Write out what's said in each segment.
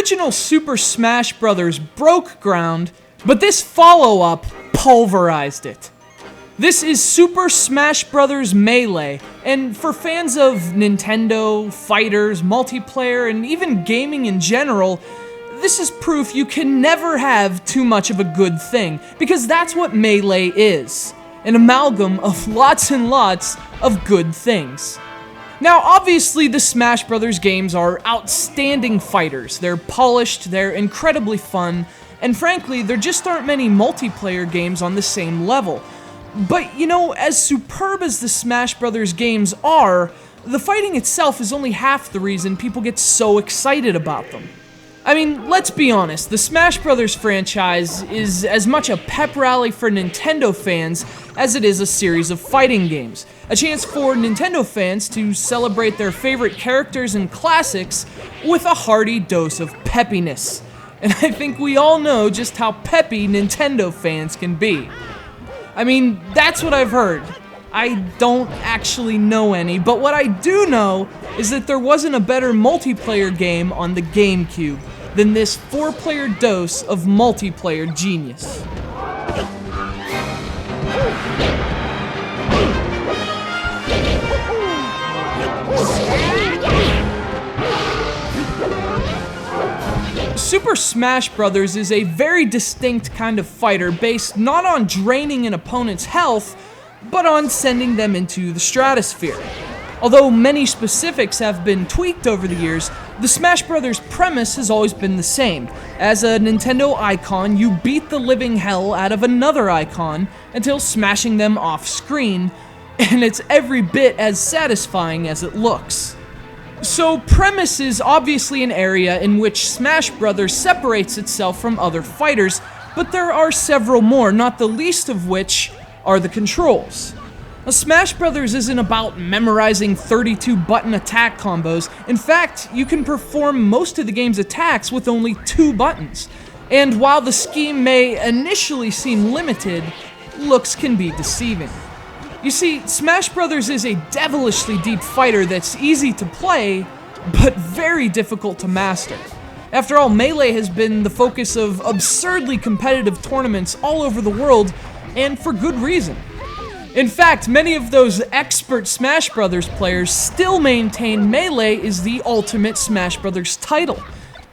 original Super Smash Bros. Broke ground, but this follow-up pulverized it. This is Super Smash Bros. Melee, and for fans of Nintendo, fighters, multiplayer, and even gaming in general, this is proof you can never have too much of a good thing, because that's what Melee is. An amalgam of lots and lots of good things. Now, obviously, the Smash Bros. Games are outstanding fighters. They're polished, they're incredibly fun, and frankly, there just aren't many multiplayer games on the same level. But, you know, as superb as the Smash Bros. Games are, the fighting itself is only half the reason people get so excited about them. I mean, let's be honest, the Smash Bros. Franchise is as much a pep rally for Nintendo fans as it is a series of fighting games. A chance for Nintendo fans to celebrate their favorite characters and classics with a hearty dose of peppiness. And I think we all know just how peppy Nintendo fans can be. I mean, that's what I've heard. I don't actually know any, but what I do know is that there wasn't a better multiplayer game on the GameCube than this 4-player dose of multiplayer genius. Super Smash Bros. Is a very distinct kind of fighter based not on draining an opponent's health, but on sending them into the stratosphere. Although many specifics have been tweaked over the years, the Smash Bros. Premise has always been the same. As a Nintendo icon, you beat the living hell out of another icon until smashing them off screen, and it's every bit as satisfying as it looks. So, premise is obviously an area in which Smash Bros. Separates itself from other fighters, but there are several more, not the least of which are the controls. Now, Smash Bros. Isn't about memorizing 32-button attack combos. In fact, you can perform most of the game's attacks with only 2 buttons. And while the scheme may initially seem limited, looks can be deceiving. You see, Smash Bros. Is a devilishly deep fighter that's easy to play, but very difficult to master. After all, Melee has been the focus of absurdly competitive tournaments all over the world, and for good reason. In fact, many of those expert Smash Bros. Players still maintain Melee is the ultimate Smash Bros. Title.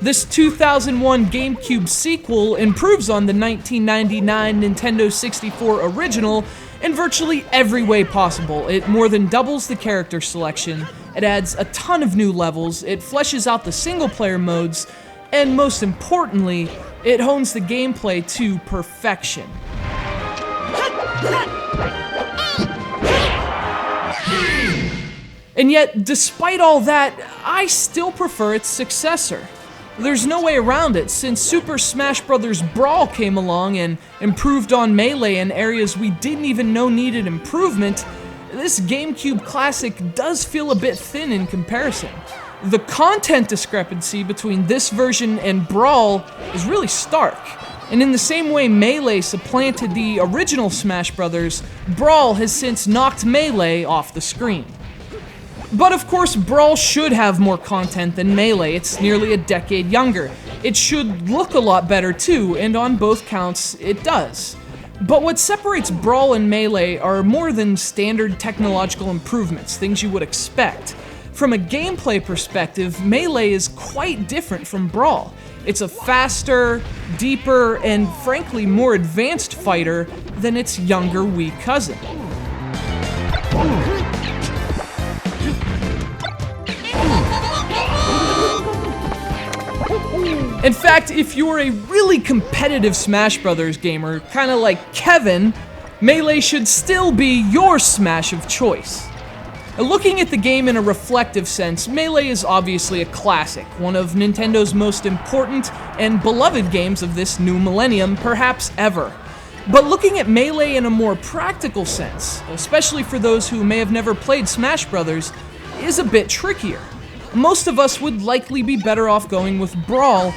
This 2001 GameCube sequel improves on the 1999 Nintendo 64 original in virtually every way possible. It more than doubles the character selection, it adds a ton of new levels, it fleshes out the single-player modes, and most importantly, it hones the gameplay to perfection. And yet, despite all that, I still prefer its successor. There's no way around it, since Super Smash Bros. Brawl came along and improved on Melee in areas we didn't even know needed improvement, this GameCube classic does feel a bit thin in comparison. The content discrepancy between this version and Brawl is really stark. And in the same way Melee supplanted the original Smash Bros., Brawl has since knocked Melee off the screen. But of course, Brawl should have more content than Melee. It's nearly a decade younger. It should look a lot better too, and on both counts, it does. But what separates Brawl and Melee are more than standard technological improvements, things you would expect. From a gameplay perspective, Melee is quite different from Brawl. It's a faster, deeper, and frankly more advanced fighter than its younger Wii cousin. In fact, if you're a really competitive Smash Bros. Gamer, kinda like Kevin, Melee should still be your Smash of choice. Now, looking at the game in a reflective sense, Melee is obviously a classic, one of Nintendo's most important and beloved games of this new millennium, perhaps ever. But looking at Melee in a more practical sense, especially for those who may have never played Smash Bros., is a bit trickier. Most of us would likely be better off going with Brawl,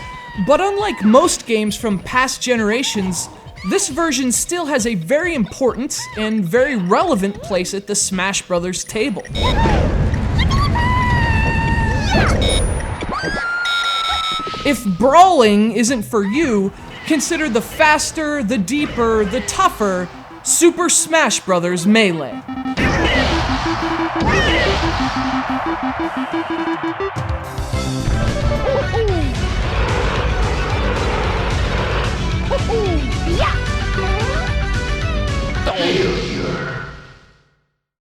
but unlike most games from past generations, this version still has a very important and very relevant place at the Smash Bros. Table. If brawling isn't for you, consider the faster, the deeper, the tougher Super Smash Bros. Melee. Yeah.